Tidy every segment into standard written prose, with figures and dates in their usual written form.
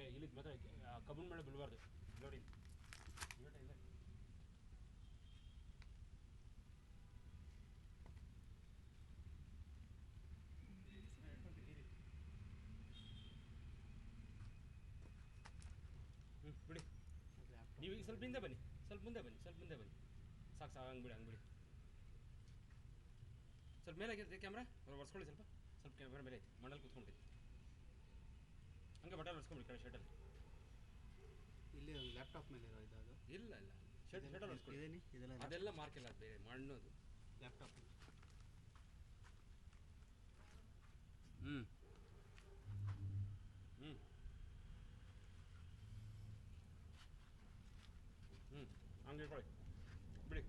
ಇಲ್ಲಿ ಮಾತ್ರ ಕಬ್ಬನ್ ಮೇಲೆ ಬೀಳಬಾರ್ದು ನೋಡಿ ಇಲ್ಲ ಇಲ್ಲ ಬಿಡಿ ನೀವು ಈಗ ಸ್ವಲ್ಪ ಹಿಂದೆ ಬನ್ನಿ ಸ್ವಲ್ಪ ಮುಂದೆ ಬನ್ನಿ ಸಾಕು ಹಂಗೆ ಬಿಡಿ ಸ್ವಲ್ಪ ಮೇಲೆ ಆಗಿರುತ್ತೆ ಕ್ಯಾಮ್ರಾ ಒರೆಸ್ಕೊಳ್ಳಿ ಸ್ವಲ್ಪ ಕ್ಯಾಮ್ರಾ ಮೇಲೆ ಐತಿ ಮಂಡಲ್ ಕೂತ್ಕೊಂಡ್ಬಿಡಿ ಹಂಗೆ ಬಟನ್ ಒರೆಸ್ಕೊಂಬಿಡಿ ಕಡೆ ಶರ್ಟಲ್ಲಿ ಇಲ್ಲಿ ಒಂದು ಲ್ಯಾಪ್ಟಾಪ್ ಮೇಲೆ ಇರೋ ಇದು ಇಲ್ಲ ಶರ್ಟಲ್ಲಿ ಒರೆಸ್ಕೊಳ್ಳಿ ಅದೆಲ್ಲ ಮಾರ್ಕ್ ಇಲ್ಲ ಬೇರೆ ಮಣ್ಣೋದು ಲ್ಯಾಪ್ಟಾಪ್ ಹ್ಞೂ ಹಂಗೆ ಇಟ್ಕೊಳ್ಳಿ ಬಿಡಿ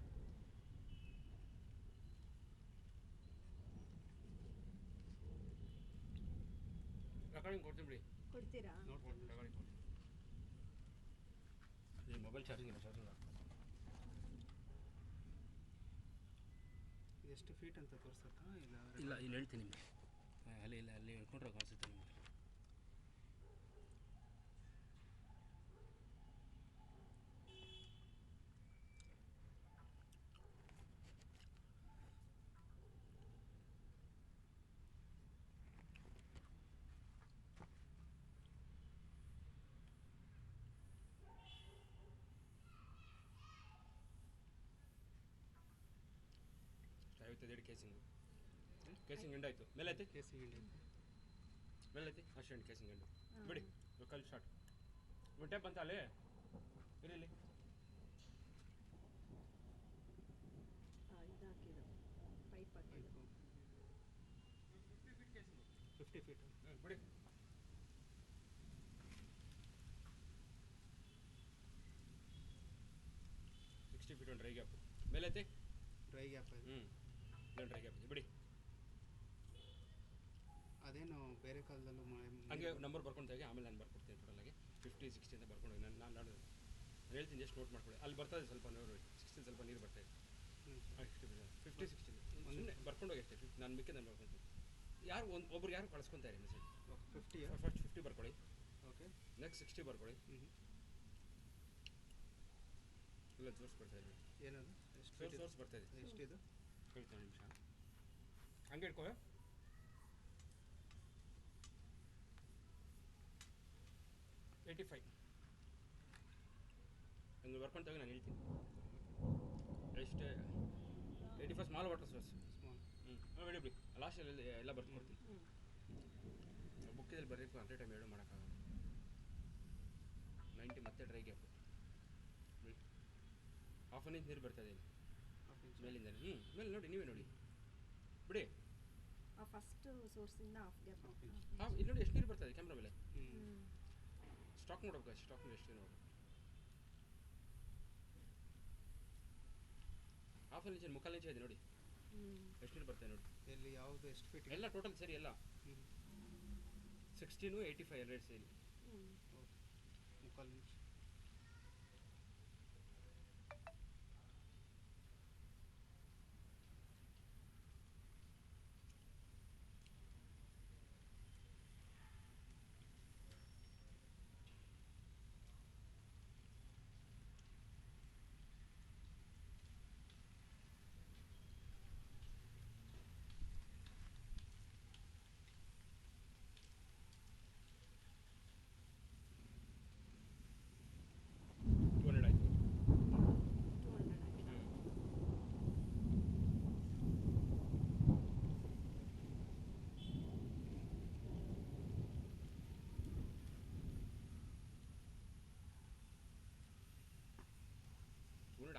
ರೆಕಾರ್ಡಿಂಗ್ ಕೊಡ್ತೀನಿ ಬಿಡಿ ಕೊಡ್ತೀರಾ ನೋಡ್ಕೊಂಡು ರೆಕಾರ್ಡಿಂಗ್ ಕೊಡ್ತೀನಿ ಈ ಮೊಬೈಲ್ ಚಾರ್ಜಿಂಗ್ ಎಷ್ಟು ಫೀಟ್ ಅಂತ ತೋರಿಸುತ್ತಾ ಇಲ್ಲ ಇಲ್ಲಿ ಹೇಳ್ತೀನಿ ನಿಮಗೆ ಅಲ್ಲಿ ಹೇಳ್ಕೊಂಡ್ರೆ ಕಾಣಿಸುತ್ತೆ ನಿಮಗೆ ಐವತ್ತೈದು ಕೇಸಿಂಗ್ ಎಂಡ್ ಆಯಿತು ಮೇಲೆ ಐತಿ ಅಷ್ಟು ಎಂಡ್ ಕೇಸಿಂಗ್ ಎಂಡು ಬಿಡಿ ಕಲ್ ಶಾರ್ಟ್ ಟೇಪ್ ಅಂತ ಅಲ್ಲಿ ಇಲ್ಲಿ ಪೈಪ್ 50 ಫೀಟ್ ಬಿಡಿ ಫೀಟ್ ಒಂದು ಡ್ರೈ ಗ್ಯಾಪ್ ಮೇಲೆ ಐತಿ ಡ್ರೈ ಗ್ಯಾಪ್ ಡ್ರೈ ಗ್ಯಾಪ್ ಬಿಡಿ ಅದೇನು ಬೇರೆ ಕಾಲದಲ್ಲೂ ಹಾಗೆ ನಂಬರ್ ಬರ್ಕೊಂಡು ಆಮೇಲೆ ನಾನು ಬರ್ಕೊಡ್ತೀನಿ ಟೋಟಲಾಗಿ 50, 60 ಅಂತ ಬರ್ಕೊಂಡು ನಾನು ಹೇಳ್ತೀನಿ ಎಷ್ಟು ನೋಟ್ ಮಾಡ್ಕೊಳ್ಳಿ ಅಲ್ಲಿ ಬರ್ತದೆ ಸ್ವಲ್ಪ ನೋಡಿ 60 ಸ್ವಲ್ಪ ನೀರು ಬರ್ತಾಯಿದೆ 50, 60 ಸುಮ್ಮನೆ ಬರ್ಕೊಂಡೋಗಿ ಅಷ್ಟೇ ನಾನು ಮಿಕ್ಕಿ ನಾನು ಬರ್ಕೊತೀನಿ ಒಬ್ರು ಯಾರು ಕಳಿಸ್ಕೊತಾರೆ ಮೆಸೇಜ್ 50 ಫಸ್ಟ್ 50 ಬರ್ಕೊಳ್ಳಿ ಓಕೆ ನೆಕ್ಸ್ಟ್ 60 ಬರ್ಕೊಳ್ಳಿ ಇಲ್ಲ ಸೋರ್ಸ್ ಬರ್ತಾಯಿದೆ ಏನದು ಸೋರ್ಸ್ ಬರ್ತಾಯಿದೆ ಎಷ್ಟಿದು ಹೇಳ್ತೀನಿ ನಿಮಿಷ ಹಂಗೆ ಇಟ್ಕೋ 85 ಹಂಗೆ ಬರ್ಕೊಂಡು ತಗೋ ನಾನು ಹೇಳ್ತೀನಿ ಎಷ್ಟೇ 85 ಸ್ಮಾಲ್ ವಾಟರ್ ಸೋರ್ಸ್ ಬಿಡಿ ಬಿಡಿ ಲಾಸ್ಟಲ್ಲಿ ಎಲ್ಲ ಬರ್ಕೊಡ್ತೀನಿ ಬುಕ್ಕಿದಲ್ಲಿ ಬರೀಬೇಕು ಅಟ್ ಟೈಮ್ ಎರಡು ಮಾಡೋಕ್ಕಾಗಲ್ಲ 90 ಮತ್ತೆ dry gap half an inch ನೀರು ಬರ್ತಾಯಿದೆ ಮೇಲಿಂದ ಮೇಲೆ ನೋಡಿ ನೀವೇ ನೋಡಿ ಬಿಡಿ ಫಸ್ಟ್ ಸೋರ್ಸಿಂದ ಇಲ್ಲಿ ನೋಡಿ ಎಷ್ಟು ನೀರು ಬರ್ತಾಯಿದೆ ಕ್ಯಾಮ್ರಾ ಮೇಲೆ ಸ್ಟಾಕ್ ನೋಡ್ಬೇಕು ಸ್ಟಾಕ್ ಎಷ್ಟು ನೋಡಿ ಹಾಫ್ ಅನ್ ಇಂಚ್ ಮುಕ್ಕಾಲು ಇಂಚ್ ಇದೆ ನೋಡಿ ಎಷ್ಟು ನೀರು ಬರ್ತಾಯಿದೆ ನೋಡಿ ಎಲ್ಲಿ ಯಾವುದು ಎಷ್ಟು ಫೀಟ್ ಎಲ್ಲ ಟೋಟಲ್ ಸರಿ ಎಲ್ಲ 16, 85 ಎರಡು ಸೇರಿ ಮುಕ್ಕಾಲು ಇಂಚ್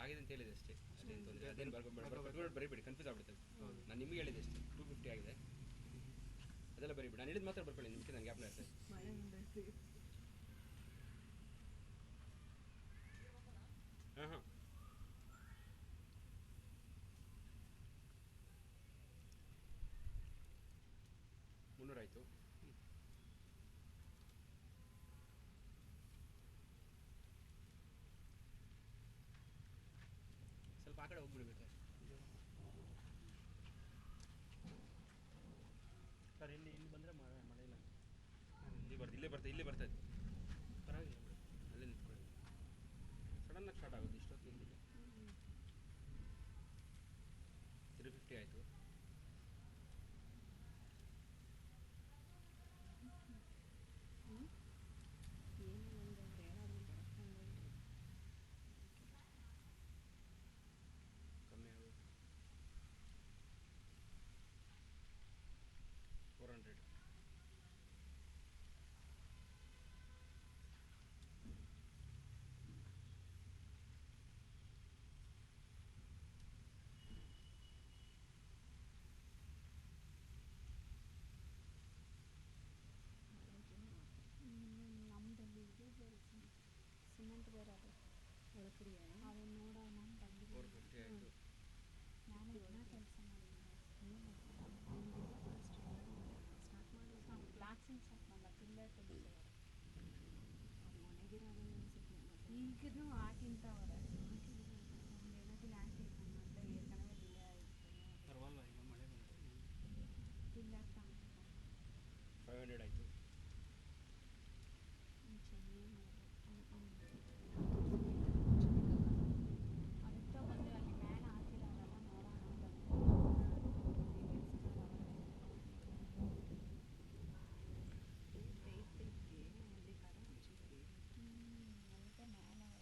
ಆಗಿದೆ ಅಂತ ಹೇಳಿದೆ ಅಷ್ಟೇ ಅಷ್ಟೇನು ತೊಂದರೆ ಅದೇನು ಬರ್ಕೊಂಡು ಬರೀಬೇಡಿ ಕನ್ಫ್ಯೂಸ್ ಆಗ್ಬಿಡ್ತದೆ ನಾನು ನಿಮಗೆ ಹೇಳಿದೆ ಅಷ್ಟೇ 250 ಆಗಿದೆ ಅದೆಲ್ಲ ಬರೀಬೇಡಿ ನಾನು ಹೇಳಿದ ಮಾತ್ರ ಬರ್ಕೊಳ್ಳಿ ನಿಮಗೆ ನಾನು ಗ್ಯಾಪ್ನ ಇರ್ತದೆ ಹಾಂ 300 ಆಯಿತು ಸ್ವಲ್ಪ ಆ ಕಡೆ ಹೋಗ್ಬಿಡ್ಬೇಕು ಸರ್ ಇಲ್ಲಿ ಬಂದರೆ ಮಳೆ ಇಲ್ಲ ಇಲ್ಲೇ ಬರ್ತದೆ ಸಡನ್ನಾಗಿ ಸ್ಟಾರ್ಟ್ ಆಗುತ್ತೆ, ಇಷ್ಟೊತ್ತು ನಿಂತಿಲ್ಲ. 350 ಆಯಿತು. ಏನು ನನಗೆ ಅವ್ರು ಹೇಳೋದು ಬಡ್ಕೊಂಡು ಕಮ್ಮಿ ಆಗೋದು 400. ನಮ್ಮದಲ್ಲಿ ಇದು ಬೇರೆ ಸಿಮೆಂಟ್ ಬೇರೆ ಅದು ಒಳಕಡಿ ಅದನ್ನು ನೋಡೋ ನಾನು ಬಂದು 450 ಆಯಿತು. ನಾನು ಎಲ್ಲ ಕೆಲಸ ಮಾಡಿದ್ದೀನಿ. ಸ್ಟಾರ್ಟ್ ಮಾಡಿ ಫ್ಲಾಕ್ಸಿಂಗ್ ಸ್ಟಾರ್ಟ್ ಮಾಡಲ್ಲ, ಪಿಲ್ಲರ್ ತೆಗಿತಾರೆ ಮನೆಗಿರೋದು ಅನಿಸುತ್ತೆ. ಈಗಲೂ ಹಾಕಿಂತವ್ರೆ ಒಂದು ಎಣ್ಣತಿಲ್ಲ ಹಾಕಿರ್ತಾನೆ ಮತ್ತೆ ಏರ್ಕಣವೇ ಡಿಲೇ ಆಯಿತು. ಪರವಾಗಿಲ್ಲ, ಈಗ ಮಳೆ ಬಂತು. ಪಿಲ್ಲರ್ ತಗೊಂಡು 500 ಆಯಿತು. ಅದಕ್ಕೆ ಬಂದು ಅಲ್ಲಿ ಮ್ಯಾನ್ ಹಾಕಿರೋದಲ್ಲ ನೋಡೋಣ ಅಂತ ಅದಕ್ಕೆ ಮ್ಯಾನ್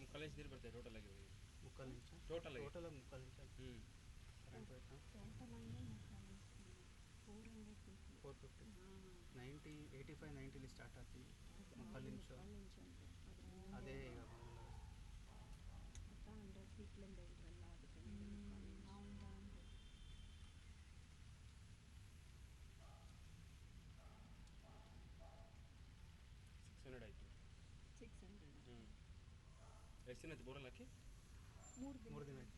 ಮುಕ್ಕಾಲು ನೀರು ಬರ್ತದೆ ಟೋಟಲ್ ಆಗಿ ಹೋಗಿ. ಮುಕ್ಕಾಲು ಇಂಚ ಟೋಟಲ್ ಆಗಿ ಟೋಟಲಾಗಿ ಮುಕ್ಕಾಲು ಇಂಚ ಹ್ಞೂ ಕರೆಂಟ್ ಹೋಯ್ತಾ? ಟೋಟಲ್ ಹಂಗೆ 450 450 90 85 90 ಸ್ಟಾರ್ಟ್ ಆಗ್ತೀವಿ. ಮುಕ್ಕಾಲು ಇಂಚು ಅದೇ ಈಗ ಬಂದಿಲ್ಲ. 100 ಫೀಟ್ಲಿಂದ ಇದ್ರಲ್ಲ ಅದಕ್ಕೆ ನಾವು 600 ಆಯಿತು. 600 ಹ್ಞೂ ಎಷ್ಟು ದಿನ ಆಯ್ತು ಬೋರಲ್ಲಿ ಹಾಕಿ? 3 ದಿನ ಆಯ್ತು.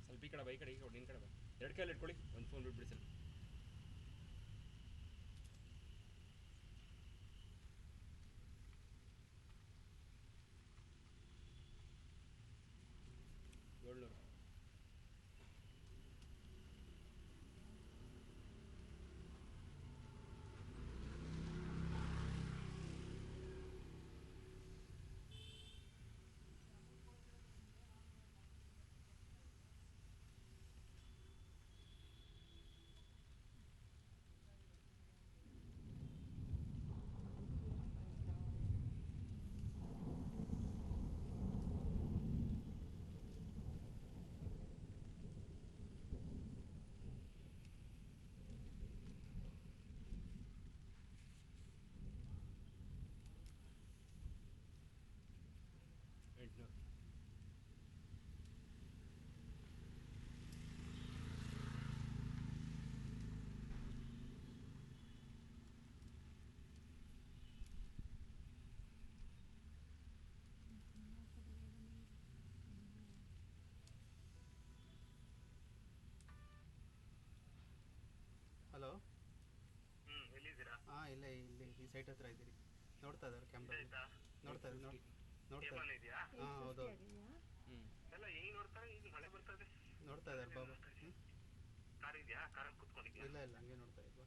ಸ್ವಲ್ಪ ಈ ಕಡೆ ಬೈ ಕಡೆ ಈ ಕಡೆ ನಿನ್ನ ಕಡೆ ಬಾ. 2 ಕೈಯಲ್ಲಿ ಇಟ್ಕೊಳ್ಳಿ, ಒಂದು ಫೋನ್ ಬಿಟ್ಬಿಡಿ ಸ್ವಲ್ಪ. ಏಳ್ನೂರು. ಹಲೋ, ಎಲ್ಲಿದ್ದೀರಾ? ಹಾಂ ಇಲ್ಲೇ ಇಲ್ಲಿ ಈ ಸೈಟ್ ಹತ್ರ ಇದ್ದೀರಿ. ನೋಡ್ತಾ ಇದ್ದಾರೆ ಕ್ಯಾಮ್ರಾ, ನೋಡ್ತಾ ಇದ್ದಾರೆ ನೋಡ್ತಾ ಏಮನ್ ಇದೆಯಾ? ಹಾಂ ಹೌದು ಆಗಿದೆಯಾ? ಹ್ಞೂ ಎಲ್ಲ ಹೆಂಗ್ ನೋಡ್ತಾರೆ? ಈಗ ಮಳೆ ಬರ್ತದೆ. ನೋಡ್ತಾ ಇದ್ದಾರೆ ಬಾಬಾ. ಕಾರ್ ಇದೆಯಾ? ಕಾರಲ್ಲಿ ಕುತ್ಕೊಂಡಿದ್ಯಾ? ಇಲ್ಲ ಇಲ್ಲ ಹಂಗೆ ನೋಡ್ತಾ ಇದ್ವಾ.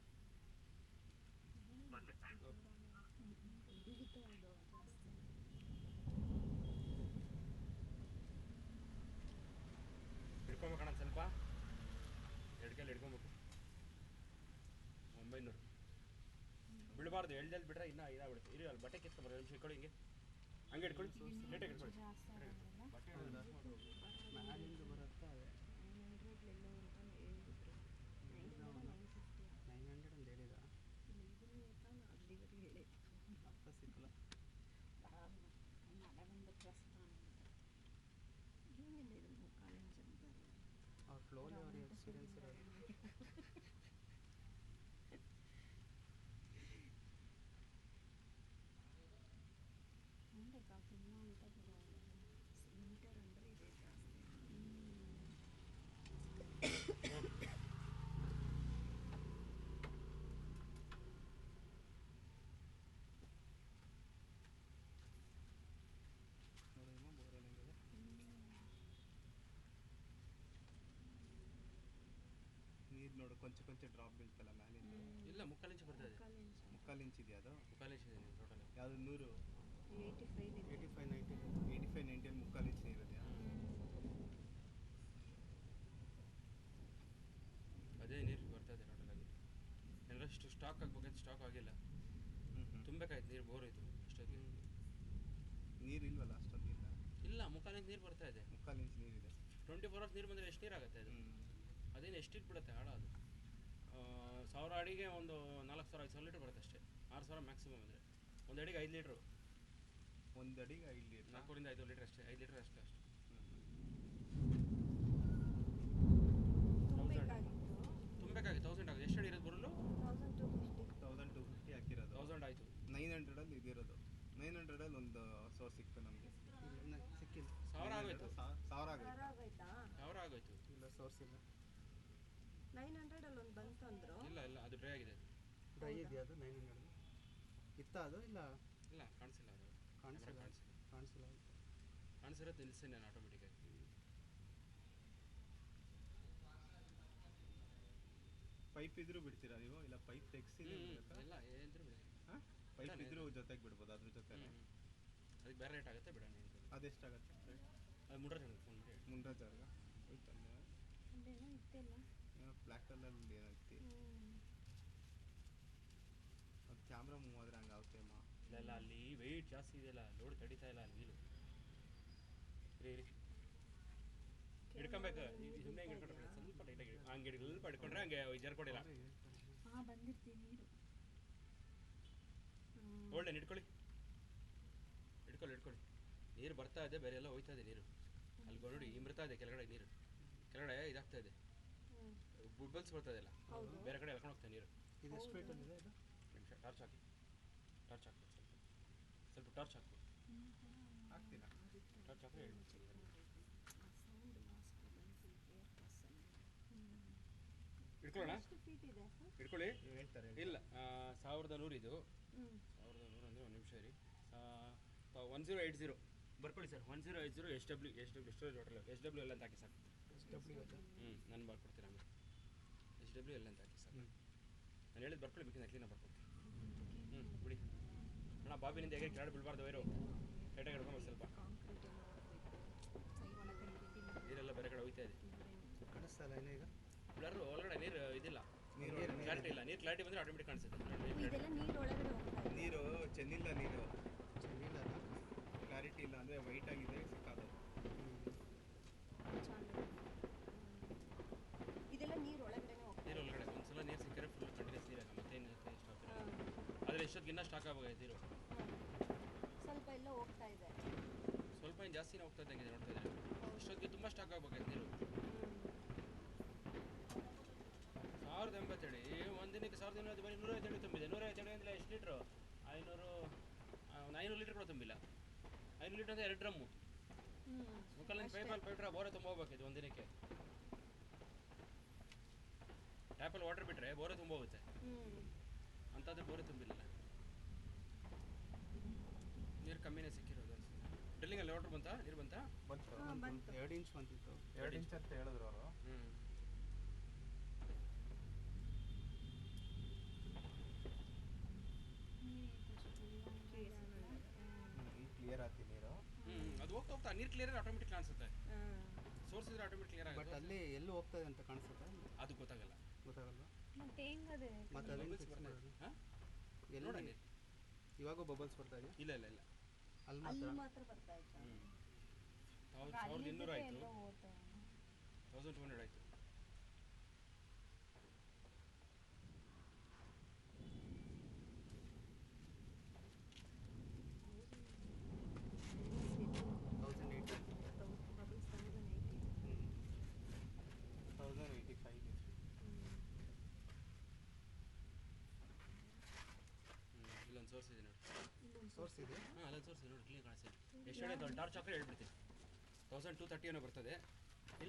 ಬಂದೆ. ಹಿಡಿತಾ ಇದು ಜಾಸ್ತಿ. ಹಿಡ್ಕೊಬೇಕಣ್ಣ ಸ್ವಲ್ಪ, 2 ಕೈಯಲ್ಲಿ ಹಿಡ್ಕೊಬೇಕು. 900 ಬಿಡಬಾರ್ದು, ಎಳ್ದಲ್ಲಿ ಬಿಟ್ರೆ ಇನ್ನೂ ಇದಾಗ್ಬಿಡುತ್ತೆ. ಇರಿ ಅಲ್ಲಿ ಬಟ್ಟೆ ಕಿತ್ಕೊಂಬರೋ ನಿಮಿಷ ಇಟ್ಕೊಳ್ಳಿ, ಹಿಂಗೆ ಹಂಗೆ ಇಟ್ಕೊಳ್ಳಿ, ನೀಟಾಗಿ ಇಟ್ಕೊಳ್ಳಿ. ಜಾಸ್ತಿ ಆಗೋದಿಲ್ಲ. ಬಟ್ಟೆ ಮ್ಯಾಲಿಂದ ಬರುತ್ತಾ ಅದೇ 900 ಎಲ್ಲೋ ಅಂತ ಹೇಳಿದ್ರು. 900 ಅಂತ ಹೇಳಿದ. ಅಲ್ಲಿವರೆಗೆ ಹೇಳಿ ಅರ್ಥ ಸಿಕ್ಕಲ್ಲ. ಮಳೆ ಬಂದು ಪ್ರಸ್ಥಾನ ಏನಿಲ್ಲ, ಇದು ಮುಕ್ಕಾಲು ಇಂಚ್ ಅಂತಾರೆ. ಅವ್ರ ಫ್ಲೋಲಿ ಅವ್ರ ಎಕ್ಸ್ಪೀರಿಯನ್ಸ್ ಇರೋದು. ನೋಡು ಕೊಂಚ ಕೊಂಚ ಡ್ರಾಪ್ ಬೀಳ್ತಲ್ಲ ಮ್ಯಾಲಿಂದ. ಇಲ್ಲ, ಮುಕ್ಕಾಲು ಇಂಚು ಬರ್ತಾ ಇದೆ. ಮುಕ್ಕಾಲು ಇಂಚ್ ಇದೆಯಾ ಅದು? ಮುಕ್ಕಾಲು ಇಂಚ್ ಇದೆ ಟೋಟಲ್. ಯಾವುದು 100 85 ಇದೆ. 85-90 ಮುಕ್ಕಾಲು ಇಂಚ್ ನೀರಿದೆಯಾ? ಅದೇ ನೀರು ಬರ್ತಾ ಇದೆ ಟೋಟಲ್ ಆಗಿ. ಎಲ್ಲಷ್ಟು ಸ್ಟಾಕ್ ಆಗ್ಬೇಕಂತ ಸ್ಟಾಕ್ ಆಗಿಲ್ಲ. ತುಂಬಬೇಕಾಯ್ತು ನೀರು, ಬೋರ್ ಇತ್ತು ಅಷ್ಟೊತ್ತಿಗೆ. ನೀರು ಇಲ್ವಲ್ಲ ಅಷ್ಟೊಂದು ಇಲ್ಲ. ಇಲ್ಲ, ಮುಕ್ಕಾಲು ಇಂಚ್ ನೀರು ಬರ್ತಾ ಇದೆ. ಮುಕ್ಕಾಲು ಇಂಚ್ ನೀರಿದೆ. 24 hours ನೀರು ಬಂದರೆ ಎಷ್ಟು ನೀರು ಆಗುತ್ತೆ ಅದು? ಅದೇನು ಎಷ್ಟು ಇಟ್ಬಿಡುತ್ತೆ ಆಳ ಅದು. 1000 ಅಡಿಗೆ ಒಂದು 4000-5000 ಲೀಟ್ರ್ ಬರುತ್ತೆ ಅಷ್ಟೇ. 6000 ಮ್ಯಾಕ್ಸಿಮಮ್ ಅಂದರೆ. ಒಂದು ಅಡಿಗೆ 5 ಲೀಟ್ರು. ಒಂದು ಅಡಿಗೆ 5 ಲೀಟ್ರ್? 4-5 ಲೀಟ್ರ್ ಅಷ್ಟೇ. 5 ಲೀಟ್ರ್ ಅಷ್ಟೇ. ತುಂಬಬೇಕಾಗಿತ್ತು 1000 ಆಗುತ್ತೆ. ಎಷ್ಟು ಅಡಿ ಇರೋದು ಬರಲು? 1250 ಹಾಕಿರೋದು. 1000 ಆಯಿತು. 900 ಇದಿರೋದು. 900 ಒಂದು ಸೋರ್ಸ್ ಸಿಕ್ತು ನಮಗೆ. ಸಿಕ್ಕಿಲ್ಲ. 1000 ಆಗೋಯ್ತು. 1000 ಆಗೋಯ್ತು. 1000 ಆಗೋಯ್ತು. ಇಲ್ಲ ಸೋರ್ಸ್ ಇಲ್ಲ. 900 ಒಂದು ಬಂತು ಅಂದ್ರು. ಇಲ್ಲ ಅದು ಡ್ರೈ ಆಗಿದೆ. ಡ್ರೈ ಇದೆಯಾ ಅದು? 900 ಇತ್ತ ಅದು? ಇಲ್ಲ ಕಾಣಿಸಿಲ್ಲ ಅದು. ಕಾಣಿಸಿರೋದು ನಿಲ್ಸಿ ನಾನು ಆಟೋಮೆಟಿಕಾಗಿ. ಪೈಪ್ ಇದ್ರೂ ಬಿಡ್ತೀರಾ ನೀವು? ಇಲ್ಲ ಪೈಪ್ ತೆಗ್ಸಿ ಇಲ್ಲ ಏನಿದ್ರು ಬಿಡಿ. ಹಾಂ, ಪೈಪ್ ಇದ್ರೂ ಜೊತೆಗೆ ಬಿಡ್ಬೋದು ಅದ್ರ ಜೊತೆ. ಅದಕ್ಕೆ ಬೇರೆ ರೇಟ್ ಆಗುತ್ತೆ ಬಿಡೋಣ. ಅದೆಷ್ಟಾಗುತ್ತೆ ರೇಟ್? ಅದು ಮುನ್ರಾಜ್ ಫೋನ್ ಮಾಡಿ. ಮುನ್ರಾಜ್ ಹೋಯ್ತಲ್ಲ ಅದೇನೋ ಇತ್ತಿಲ್ಲ. ಏನೋ ಬ್ಲ್ಯಾಕ್ ಕಲರಲ್ಲಿ ಏನೋ ಐತಿ. ಅದು ಕ್ಯಾಮ್ರಾ ಮೂವ್ ಆದರೆ ಹಂಗೆ ಆಗುತ್ತೆ ಅಮ್ಮ. ಇಲ್ಲ ಅಲ್ಲಿ ವೆಯ್ಟ್ ಜಾಸ್ತಿ ಇದೆಯಲ್ಲ, ಲೋಡ್ ತಡೀತಾ ಇಲ್ಲ ಅಲ್ಲಿ ವೀಲು. ಹಿಡ್ಕೊಬೇಕು. ಸುಮ್ಮನೆ ಹಿಂಗೆ ಹಿಡ್ಕೊಂಡ್ರೆ ಸ್ವಲ್ಪ ಟೈಟಾಗಿ ಹಂಗೆ ಸ್ವಲ್ಪ ಹಿಡ್ಕೊಂಡ್ರೆ ಹಂಗೆ ಜರ್ಕೊಡಿಲ್ಲ. ಬಂದಿರ್ತೀವಿ ನೀರು. ಒಳ್ಳೆ ಹಿಡ್ಕೊಳ್ಳಿ. ನೀರು ಬರ್ತಾ ಇದೆ, ಬೇರೆ ಎಲ್ಲ ಹೋಯ್ತಾ ಇದೆ ನೀರು. ಅಲ್ಲಿ ನೋಡಿ ಇಂಬ್ರತಾ ಇದೆ ಕೆಳಗಡೆ ನೀರು. ಕೆಳಗಡೆ ಇದಾಗ್ತಾ ಇದೆ, ಬುಬ್ಬಲ್ಸ್ ಬರ್ತಾ ಇದೆಯಲ್ಲ, ಬೇರೆ ಕಡೆ ಎಳ್ಕೊಂಡು ಹೋಗ್ತಾ ನೀರು. ಇದು ಎಷ್ಟು ವೇಟಲ್ಲಿದೆ ಇದು? ಟಾರ್ಚ್ ಹಾಕಿ ಸ್ವಲ್ಪ ಟಾರ್ಚ್ ಹಾಕು. ಹಾಕ್ತೀರಾ? ಟಾರ್ಚ್ ಹಾಕಿ ಇಟ್ಕೊಳ್ಳೋಣ. ಇಟ್ಕೊಳ್ಳಿ. ಹೇಳ್ತಾರೆ ಇಲ್ಲ 1100 ಇದು. 1100 ಅಂದರೆ ಒಂದು ನಿಮಿಷ ರೀ. 1080 ಬರ್ಕೊಳ್ಳಿ ಸರ್. 1080 SW ಟೋಟಲ್ SW ಎಲ್ಲ ಅಂತ ಹಾಕಿ ಸಾಕು. ನಾನು ಬರ್ಕೊಡ್ತೀನಿ ಆಮೇಲೆ. SW ಎಲ್ಲ ಅಂತ ಹಾಕಿ ಸಾಕು. ನಾನು ಹೇಳಿದ್ದು ಬರ್ಕೊಳ್ಳಿ, ಬೇಕಿಂದ ಕ್ಲೀನಾಗಿ ಬರ್ಕೊಡ್ತೀನಿ. ಬಿಡಿ ಅಣ್ಣ. ಬಾಬಿನಿಂದ ಹೇಗೆ ಕೆಳಗಡೆ ಬೀಳಬಾರ್ದು. ವೈರು ಟೈಟಾಗಿ ಹಿಡ್ಕೊಂಡು ಸ್ವಲ್ಪ. ನೀರೆಲ್ಲ ಬೇರೆ ಕಡೆ ಹೋಗ್ತಾ ಇದೆ. ಕಾಣಿಸ್ತಲ್ಲ ಏನೋ ಈಗ? ಬ್ಲರ್ ಒಳಗಡೆ ನೀರು ಇದಿಲ್ಲ, ಕ್ಲಾರಿಟಿ ಇಲ್ಲ. ನೀರು ಕ್ಲಾರಿಟಿ ಬಂದರೆ ಆಟೋಮೆಟಿಕ್ ಕಾಣಿಸುತ್ತೆ. ನೀರು ಚೆನ್ನಿಲ್ಲ, ಕ್ಲಾರಿಟಿ ಇಲ್ಲ ಅಂದರೆ ವೈಟ್ ಆಗಿದೆ ಸಿಕ್ಕಾದು. ಇದೆಲ್ಲ ನೀರು ಒಳಗಡೆ ಒಂದ್ಸಲ ನೀರು ಸಿಕ್ಕರೆ ಫುಲ್ ಕಂಟಿನ್ಯೂಸ್ ನೀರಾಗ ಮತ್ತೇನು ಸ್ಟಾಕ್ ಇಲ್ಲ. ಆದರೆ ಇಷ್ಟೊತ್ತಿಗೆ ಇನ್ನೂ ಸ್ಟಾಕ್ ಆಗಬೇಕು ನೀರು. ಸ್ವಲ್ಪ ಎಲ್ಲ ಹೋಗ್ತಾ ಇದೆ. ಸ್ವಲ್ಪ ಏನು ಜಾಸ್ತಿನೇ ಹೋಗ್ತಾ ಇದ್ದಂಗೆ ನೋಡ್ತಾ ಇದ್ದಾರೆ. ಇಷ್ಟೊತ್ತಿಗೆ ತುಂಬ ಸ್ಟಾಕ್ ಆಗಬೇಕಾಯ್ತು ನೀರು. 1087 ಒಂದಿನಕ್ಕೆ 1250 ಬರೀ 150 ತುಂಬಿದೆ. 150 ಅಂದರೆ ಎಷ್ಟು ಲೀಟ್ರು? 500 ಲೀಟ್ರ್ ಕೂಡ ತುಂಬಿಲ್ಲ. 500 ಲೀಟ್ರ್ ಅಂದರೆ 2 ಡ್ರಮ್ಮು. ಮುಕ್ಕಲ್ಲಿ ಪೈಪ್ ಡ್ರಾ ಬೋರೆ ತುಂಬ ಹೋಗ್ಬೇಕಿದೆ ಒಂದಿನಕ್ಕೆ. ಟ್ಯಾಪಲ್ಲಿ ವಾಟರ್ ಬಿಟ್ಟರೆ ಬೋರೆ ತುಂಬ ಹೋಗುತ್ತೆ. ಅಂಥದ್ದು ಬೋರೆ ತುಂಬಿಲ್ಲ. ನೀರು ಕಮ್ಮಿನೇ ಸಿಕ್ಕಿರೋದು. ಡ್ರಿಲ್ಲಿಂಗಲ್ಲಿ ವಾಟರ್ ಬಂತಾ? ನೀರು ಬಂತಾ? ಬಂತು. 2 ಇಂಚ್ ಬಂತಿತ್ತು. 2 ಇಂಚ್ ಅಂತ ಹೇಳಿದ್ರು ಅವರು. ಕ್ಲಿಯರ್ ಆಗ್ತಿ ನೀರು. ಅದು ಹೋಗ್ತಾ ನೀರು ಕ್ಲಿಯರ್ ಆಟೋಮೆಟಿಕ್ ಕಾಣಿಸುತ್ತೆ. ಸೋರ್ಸ್ ಇದ್ರೆ ಆಟೋಮೆಟಿಕ್ ಕ್ಲಿಯರ್ ಆಗುತ್ತೆ. ಬಟ್ ಅಲ್ಲಿ ಎಲ್ಲೂ ಹೋಗ್ತದೆ ಅಂತ ಕಾಣಿಸುತ್ತೆ. ಅದು ಗೊತ್ತಾಗಲ್ಲ. ಮತ್ತೆ ಹೆಂಗದೆ? ಮತ್ತೆ ನೋಡಿ ಇವಾಗ ಬಬಲ್ಸ್ ಬರ್ತಾ ಇದೆ? ಇಲ್ಲ ಅಲ್ಲಿ ಮಾತ್ರ ಬರ್ತಾ ಇತ್ತು. 1200 ಆಯಿತು. 1200 ಆಯಿತು. ಇಲ್ಲೊಂದು ಸೋರ್ಸ್ ಇದೆ ನೋಡಿ. ಸೋರ್ಸ್ ಇದೆ? ಅಲ್ಲೊಂದು ಸೋರ್ಸ್ ಇದೆ ನೋಡಿ, ಕ್ಲೀನ್ ಕಾಣಿಸ್ತಿದೆ. ಎಷ್ಟು ಹೇಳಿ ಟಾರ್ಚ್ ಹಾಕಿ ಹೇಳ್ಬಿಡ್ತೀನಿ. 1230 ಏನೋ ಬರ್ತದೆ.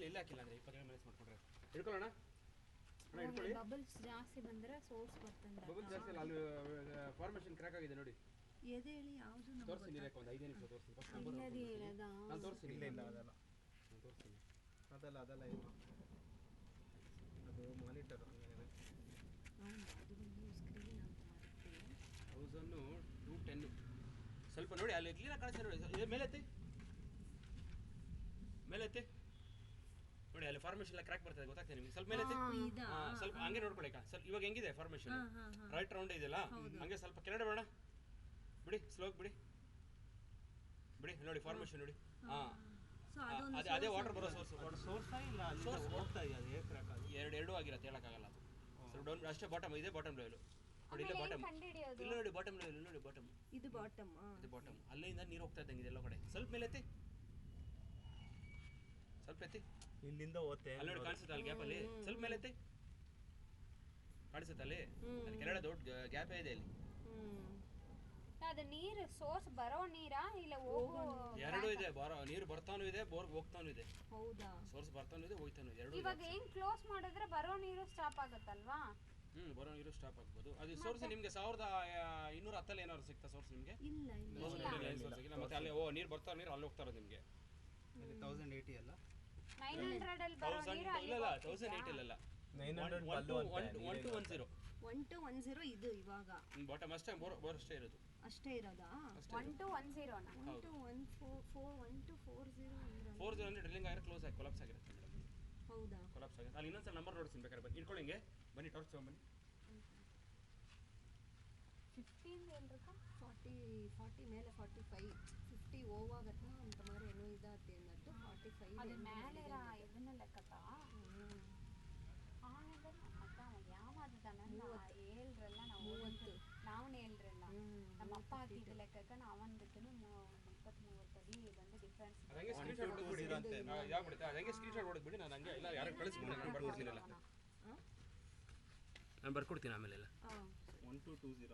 ಇಲ್ಲ ಹಾಕಿಲ್ಲ ಅಂದರೆ 20 ಮೈನಸ್ ಮಾಡ್ಕೊಂಡ್ರೆ ಹಿಡ್ಕೊಳ್ಳೋಣ. ಹಿಡ್ಕೊಳ್ಳಿ. ಬಬಲ್ಸ್ ಜಾಸ್ತಿ ಬಂದರೆ ಸೋರ್ಸ್ ಬರ್ತಂದ. ಬಬಲ್ಸ್ ಜಾಸ್ತಿ ಅಲ್ಲ, ಅಲ್ಲಿ ಫಾರ್ಮೇಷನ್ ಕ್ರ್ಯಾಕ್ ಆಗಿದೆ ನೋಡಿ. ಎದೆ ಹೇಳಿ ಯಾವುದು ತೋರಿಸಿ ನೀರಕ್ಕೆ ಒಂದು 5 ನಿಮಿಷ ತೋರಿಸಿ. ನಾನು ತೋರಿಸ್ತೀನಿ. ಇಲ್ಲ ಅದಲ್ಲ, ನಾನು ತೋರಿಸ್ತೀನಿ. ಅದಲ್ಲ ಇಲ್ಲ, ಅದು ಮಾನಿಟರ್. ಸ್ವಲ್ಪ ನೋಡಿ ಅಲ್ಲಿ ಕ್ಲೀನಾಗಿ ಕಾಣಿಸ್ತಾ ನೋಡಿ. ಇದು ಮೇಲೆತ್ತಿ ನೋಡಿ, ಅಲ್ಲಿ ಫಾರ್ಮೇಷನ್ ಎಲ್ಲ ಕ್ರ್ಯಾಕ್ ಬರ್ತದೆ, ಗೊತ್ತಾಗ್ತದೆ ನಿಮಗೆ. ಸ್ವಲ್ಪ ಮೇಲೆತ್ತಿ. ಸ್ವಲ್ಪ ಹಂಗೆ ನೋಡ್ಕೊಳ್ಳಿ. ಸ್ವಲ್ಪ ಇವಾಗ ಹೆಂಗಿದೆ ಫಾರ್ಮೇಷನ್, ರೈಟ್ ರೌಂಡ್ ಇದೆಯಲ್ಲ, ಹಂಗೆ ಸ್ವಲ್ಪ ಕೆಳಗಡೆ ಬೇಡ ಬಿಡಿ, ಸ್ಲೋಗ್ ಬಿಡಿ ನೋಡಿ ಫಾರ್ಮೇಷನ್ ನೋಡಿ. ಅದೇ ವಾಟರ್ ಬರೋ ಸೋರ್ಸ್ ಇಲ್ಲ, ಹೋಗ್ತಾ ಇದೆ ಅದು ಕ್ರ್ಯಾಕ್ ಆಗಿ. ಎರಡು ಆಗಿರುತ್ತೆ, ಹೇಳೋಕ್ಕಾಗಲ್ಲ ಅದು. ಸ್ವಲ್ಪ ಡೌನ್ ಅಷ್ಟೇ, ಬಾಟಮ್ ಇದೆ, ಬಾಟಮ್ ಲೆವೆಲ್ ನೋಡಿ. ಇಲ್ಲೇ ಬಾಟಮ್ ಇಲ್ಲ ನೋಡಿ, ಬಾಟಮ್ ಲೆವೆಲ್ ನೋಡಿ, ಬಾಟಮ್ ಇದು ಬಾಟಮ್. ಅಲ್ಲಿಂದ ನೀರು ಹೋಗ್ತಾ ಇದ್ದಂಗೆ ಎಲ್ಲೋ ಕಡೆ. ಸ್ವಲ್ಪ ಮೇಲೆ ಎತ್ತಿ, ಸ್ವಲ್ಪ ಎತ್ತಿ, ಇಲ್ಲಿಂದ ಹೋಗುತ್ತೆ ಅಲ್ಲಿ ನೋಡಿ ಕಾಣಿಸುತ್ತೆ, ಅಲ್ಲಿ ಗ್ಯಾಪಲ್ಲಿ ಸ್ವಲ್ಪ ಮೇಲೆ ಎತ್ತಿ, ಕಾಣಿಸುತ್ತೆ ಅಲ್ಲಿ ಕೆಳಗಡೆ ದೊಡ್ಡ ಗ್ಯಾಪ್ ಇದೆ ಅಲ್ಲಿ. ಅದು ನೀರು ಸೋರ್ಸ್ ಬರೋ ನೀರಾ ಇಲ್ಲ ಹೋಗೋ? ಎರಡೂ ಇದೆ, ನೀರು ಬರ್ತಾನೂ ಇದೆ, ಬೋರ್ ಹೋಗ್ತಾನೂ ಇದೆ. ಹೌದಾ? ಸೋರ್ಸ್ ಬರ್ತಾನೂ ಇದೆ, ಹೋಗ್ತಾನೂ ಇದೆ, ಎರಡು. ಇವಾಗ ಏನ್ ಕ್ಲೋಸ್ ಮಾಡಿದ್ರೆ ಬರೋ ನೀರು ಸ್ಟಾಪ್ ಆಗುತ್ತಲ್ವಾ? ಬರೋ ನೀರು ಸ್ಟಾಪ್ ಆಗ್ಬೋದು. ಅದು ಸೋರ್ಸ್ ನಿಮಗೆ 1210 ಏನಾದ್ರು ಸಿಗ್ತಾ ಸೋರ್ಸ್ ನಿಮಗೆ? ಇಲ್ಲ ಮತ್ತೆ ಅಲ್ಲಿ ನೀರು ಬರ್ತಾ ನೀರು ಅಲ್ಲಿ ಹೋಗ್ತಾ ಇರೋದು ನಿಮಗೆ. 1080 ಅಲ್ಲ, 900 ಅಲ್ಲಿ ಬರೋ ನೀರು ಇಲ್ಲ 1080 ಅಲ್ಲ, 1210 ಇದು ಇವಾಗ ಬಾಟಮ್ ಅಷ್ಟೇ, ಬೋರ್ ಅಷ್ಟೇ ಇರೋದು. ಅಷ್ಟೇ ಇರೋದಾ? 1210 ನಾ 1240 ಅಂದ್ರೆ ಡ್ರಿಲ್ಲಿಂಗ್ ಆಗಿರೋ ಕ್ಲೋಸ್ ಆಗಿ ಕೊಲಾಪ್ಸ್ ಆಗಿರುತ್ತೆ ಮೇಡಮ್. ಹೌದಾ? ಕೊಲಾಪ್ಸ್ ಆಗಿದೆ. ಅಲ್ಲಿ ಇನ್ನೊಂದ್ಸಲ ನಂಬರ್ ನೋಡ್ತೀನಿ ಬೇಕಾದ್ರೆ, ಬನ್ನಿ ಇಟ್ಕೊಳ್ಳಿ, ಹಿಂಗೆ ಬನ್ನಿ, ಟಾರ್ಚ್ ತಗೊಂಬನ್ನಿ. 15 ಏನ್ರಕ್ಕ? 40 ಮೇಲೆ 45 50 ಹೋಗತ್ತಾ ಅಂತ ಮಾರು ಏನೋ ಇದಾತೆ ಅನ್ನಟ್ಟು 45 ಅದು ಮೇಲೆ ಇದನ್ನ ಲೆಕ್ಕತ್ತ. ಅಕ್ಕ ಯಾವಾದನ ಹೇಳ್ರಲ್ಲ, ನಾವು ಹೇಳ್ರಲ್ಲ, ನಮ್ಮ ಅಪ್ಪ ಹಾಕಿದ ಲೆಕ್ಕಕ್ಕೆ ನಾವೊಂದಕ್ಕೂ 23 ಅಡಿ ಬಂದು ಡಿಫ್ರೆನ್ಸ್. ಹಂಗೆ ಸ್ಕ್ರೀನ್ಶಾಟ್ ಹೊಡೆದ್ಬಿಡಿ, ಯಾವ ಬಿಡುತ್ತೆ ಹಂಗೆ ಸ್ಕ್ರೀನ್ಶಾಟ್ ಹೊಡೆದ್ಬಿಡಿ. ನಾನು ಹಂಗೆ ಇಲ್ಲ ಯಾರು ಕಳಿಸ್ಬಿಡಿ, ನಾನು ಬರ್ಕೊಡ್ತೀನಲ್ಲ, ನಾನು ಬರ್ಕೊಡ್ತೀನಿ ಆಮೇಲೆ ಎಲ್ಲ. 1220